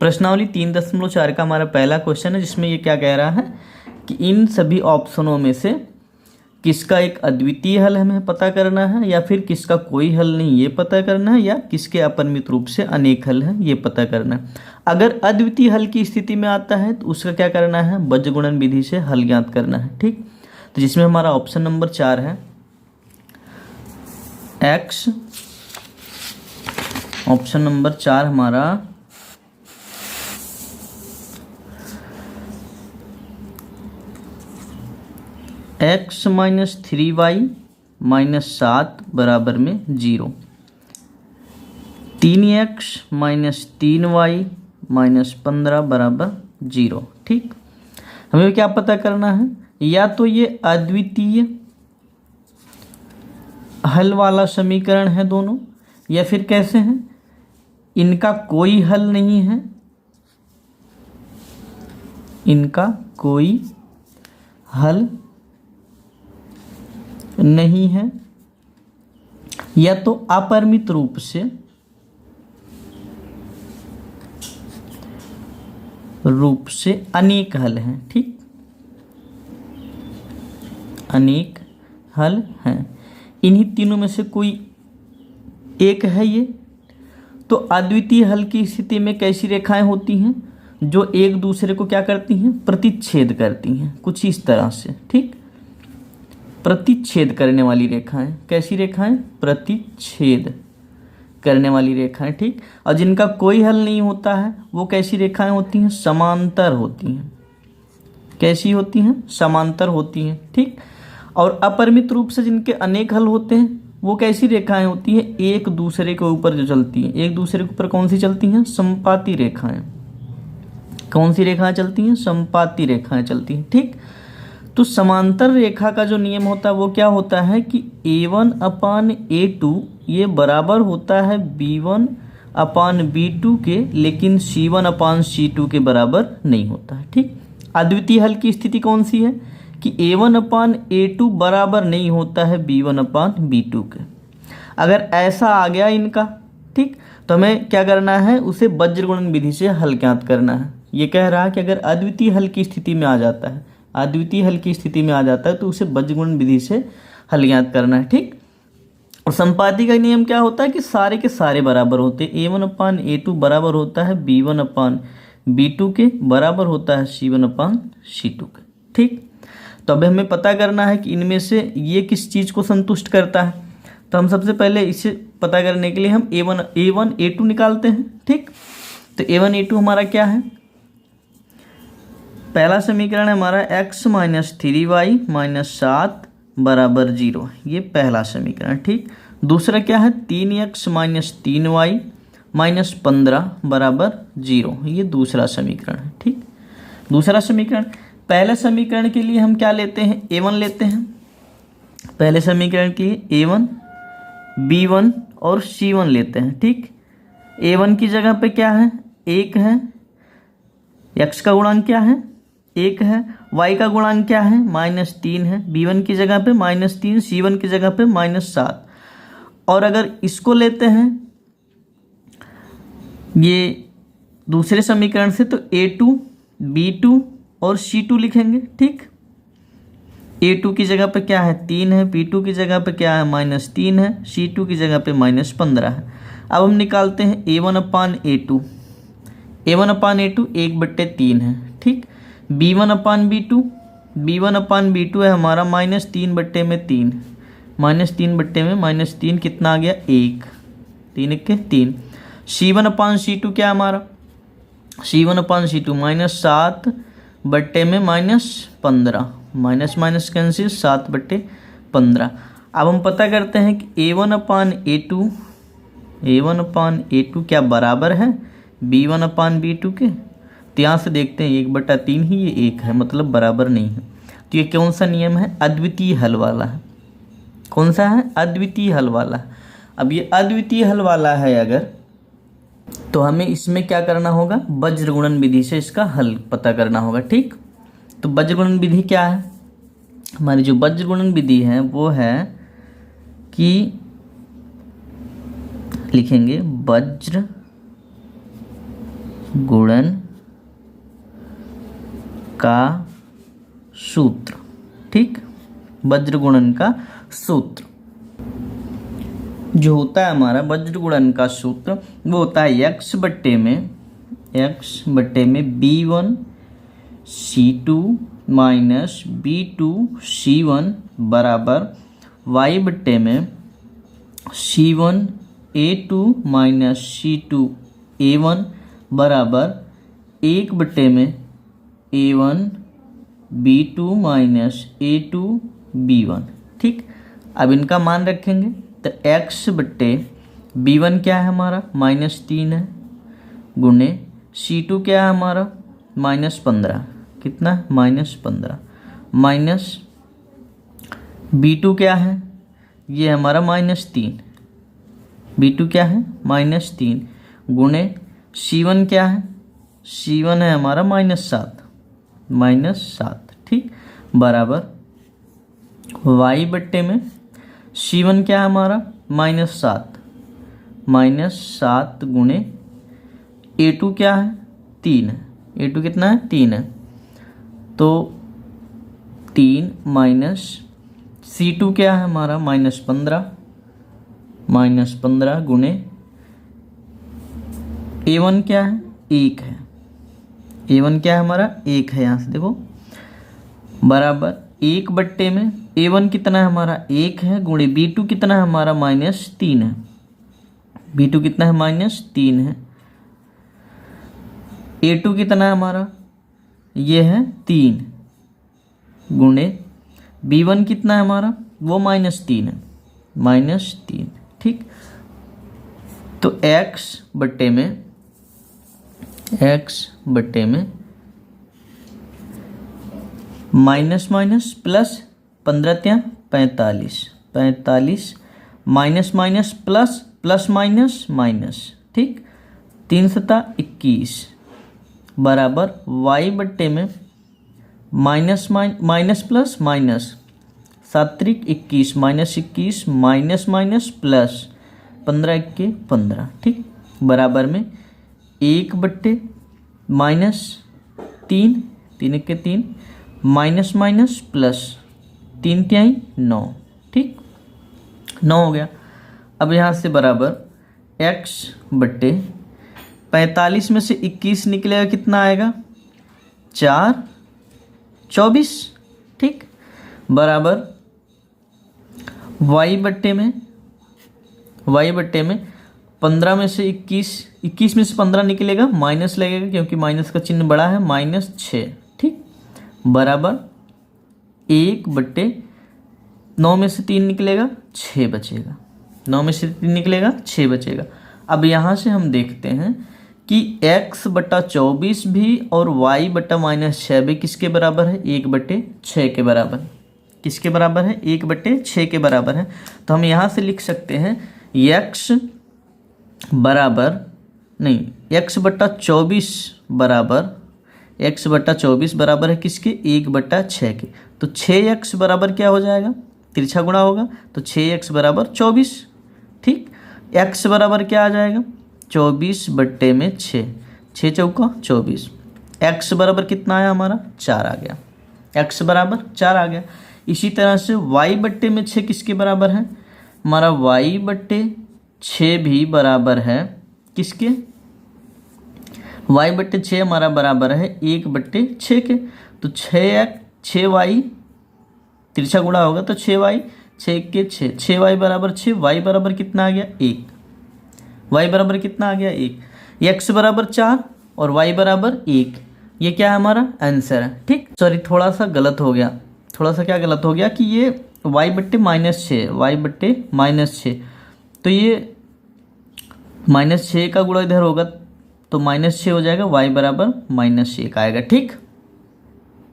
प्रश्नावली 3.4 का हमारा पहला क्वेश्चन है, जिसमें ये क्या कह रहा है कि इन सभी ऑप्शनों में से किसका एक अद्वितीय हल हमें पता करना है, या फिर किसका कोई हल नहीं ये पता करना है, या किसके अपरिमित रूप से अनेक हल हैं ये पता करना है। अगर अद्वितीय हल की स्थिति में आता है तो उसका क्या करना है, बीजगणित विधि से हल ज्ञात करना है। ठीक, तो जिसमें हमारा ऑप्शन नंबर 4 है x। ऑप्शन नंबर 4 हमारा x माइनस 3y माइनस 7 बराबर में 0, 3x माइनस 3y माइनस 15 बराबर 0। ठीक, हमें क्या पता करना है, या तो ये अद्वितीय हल वाला समीकरण है दोनों, या फिर कैसे हैं, इनका कोई हल नहीं है, इनका कोई हल नहीं है, या तो अपरिमित रूप से अनेक हल हैं। ठीक, अनेक हल हैं, इन्हीं तीनों में से कोई एक है ये। तो अद्वितीय हल की स्थिति में कैसी रेखाएं होती हैं, जो एक दूसरे को क्या करती हैं, प्रतिच्छेद करती हैं, कुछ इस तरह से। ठीक, प्रतिच्छेद करने वाली रेखाएं, कैसी रेखाएं, प्रतिच्छेद करने वाली रेखाएं। ठीक, और जिनका कोई हल नहीं होता है वो कैसी रेखाएं होती हैं, समांतर होती हैं। कैसी होती हैं, समांतर होती हैं। ठीक, और अपरिमित रूप से जिनके अनेक हल होते हैं वो कैसी रेखाएं होती हैं, एक दूसरे के ऊपर जो चलती हैं। एक दूसरे के ऊपर कौन सी चलती हैं, समपाती रेखाएं। कौन सी रेखाएं चलती हैं, समपाती रेखाएं चलती हैं। ठीक, तो समांतर रेखा का जो नियम होता है वो क्या होता है कि a1/a2 ये बराबर होता है b1/b2 के, लेकिन c1/c2 के बराबर नहीं होता है। ठीक, अद्वितीय हल की स्थिति कौन सी है कि a1/a2 बराबर नहीं होता है b1/b2 के। अगर ऐसा आ गया इनका, ठीक, तो हमें क्या करना है, उसे बीजगणित विधि से हल ज्ञात करना है। ये कह रहा है कि अगर अद्वितीय हल की स्थिति में आ जाता है, अद्वितीय हल की स्थिति में आ जाता है तो उसे बीजगणित विधि से हल ज्ञात करना है। ठीक, और संपाती का नियम क्या होता है कि सारे के सारे बराबर होते हैं। a1/a2 बराबर होता है b1/b2 के, बराबर होता है c1/c2 के। ठीक, तो अब हमें पता करना है कि इनमें से ये किस चीज़ को संतुष्ट करता है। तो हम सबसे पहले इसे पता करने के लिए हम a1 a2 निकालते हैं। ठीक, तो a1 a2 हमारा क्या है, पहला समीकरण है हमारा x माइनस 3y माइनस 7 बराबर 0, ये पहला समीकरण। ठीक, दूसरा क्या है, 3x माइनस 3y माइनस 15 बराबर 0, ये दूसरा समीकरण है। ठीक, दूसरा समीकरण। पहले समीकरण के लिए हम क्या लेते हैं, a1 लेते हैं। पहले समीकरण के लिए a1 b1 और c1 लेते हैं। ठीक, a1 की जगह पे क्या है, 1 है, x का गुणांक क्या है, 1 है, y का गुणांक क्या है, -3 है, b1 की जगह पे -3, c1 की जगह पे -7। और अगर इसको लेते हैं ये दूसरे समीकरण से, तो a2 b2 और c2 लिखेंगे। ठीक, a2 की जगह पे क्या है, 3 है, b2 की जगह पे क्या है, -3 है, c2 की जगह पे -15 है। अब हम निकालते हैं a1/a2। a1/a2 1/3 है। ठीक, b1/b2, b1/b2 है हमारा -3/3, -3 कितना आ गया, 1, 3 के 3। c1/c2 क्या है हमारा, c1/c2 -7/15, माइनस कैंसिल, 7/15। अब हम पता करते हैं कि a1/a2 क्या बराबर है b1/b2 के। तो यहाँ से देखते हैं 1/3 ही ये 1 है, मतलब बराबर नहीं है। तो ये कौन सा नियम है, अद्वितीय हल वाला है। कौन सा है, अद्वितीय हल वाला। अब ये अद्वितीय हल वाला है अगर, तो हमें इसमें क्या करना होगा, बीजगणित विधि से इसका हल पता करना होगा। ठीक, तो बीजगणित विधि क्या है, हमारी जो बीजगणित विधि है वो है कि लिखेंगे वज्र गुणन का सूत्र, ठीक, वज्र गुणन का सूत्र जो होता है हमारा वज्र गुणन का सूत्र वो होता है x बट्टे में b1 c2 minus b2 c1 बराबर y बट्टे में c1 a2 minus c2 a1 बराबर 1 बट्टे में a1 b2 minus a2 b1, ठीक। अब इनका मान रखेंगे तो x बट्टे b1 क्या है हमारा -3 है, गुणे c2 क्या है हमारा -15, कितना है -15, माइनस b2 क्या है, ये हमारा -3, b2 क्या है -3, गुणे c1 क्या है, c1 है हमारा -7, ठीक, बराबर y बट्टे में c1 क्या है हमारा -7 गुणे a2 क्या है 3 है, a2 कितना है 3 है, तो 3 माइनस c2 क्या है हमारा -15 गुणे a1 क्या है 1 है, a1 क्या है हमारा 1 है, यहाँ से देखो बराबर 1 बट्टे में a1 कितना है हमारा 1 है, गुणे b2 कितना है हमारा -3 है, b2 कितना है -3 है, a2 कितना है हमारा ये है 3, गुणे b1 कितना है हमारा वो -3 है, -3, ठीक। तो x बट्टे में minus minus plus 15 45 minus minus plus plus minus minus, ठीक, 3 सता 21 बराबर y बट्टे में माइनस प्लस माइनस 7 त्रिक 21 -21 माइनस माइनस प्लस 15 1 15, ठीक, बराबर में 1 बट्टे -3 3 1 3 माइनस माइनस प्लस 3 तिहाई 9, ठीक, 9 हो गया। अब यहाँ से बराबर x बट्टे 45 में से 21 निकलेगा कितना आएगा 4 24, ठीक, बराबर y बट्टे में 15 में से 21 में से 15 निकलेगा माइनस लगेगा क्योंकि माइनस का चिन्ह बड़ा है -6, ठीक, बराबर 1 बट्टे 9 में से 3 निकलेगा 6 बचेगा, 9 में से 3 निकलेगा 6 बचेगा। अब यहाँ से हम देखते हैं कि x बट्टा 24 भी और y बट्टा -6 भी किसके बराबर है 1 बट्टे 6 के बराबर, किसके बराबर है 1 बट्टे 6 के बराबर है। तो हम यहाँ से लिख सकते हैं x बट्टा 24 बराबर है किसके 1 बट्टा 6 के, तो 6x बराबर क्या हो जाएगा तिरछा गुणा होगा तो 6x बराबर 24, ठीक, x बराबर क्या आ जाएगा 24 बट्टे में 6 चौका 24, x बराबर कितना आया हमारा 4 आ गया, x बराबर 4 आ गया। इसी तरह से y बट्टे में 6 किसके बराबर है हमारा y बट्टे 6 भी बराबर है किसके, y बट्टे 6 हमारा बराबर है 1 बट्टे 6 के, तो 6y तिरछा गुणा होगा तो 6y 6 के 6y बराबर 6, y बराबर कितना आ गया 1, y बराबर कितना आ गया 1, x बराबर 4 और y बराबर 1, ये क्या है हमारा आंसर है, ठीक। सॉरी थोड़ा सा गलत हो गया, थोड़ा सा क्या गलत हो गया कि ये y बट्टे -6 तो ये -6 का गुणा इधर होगा तो -6 हो जाएगा, y बराबर -1 आएगा, ठीक।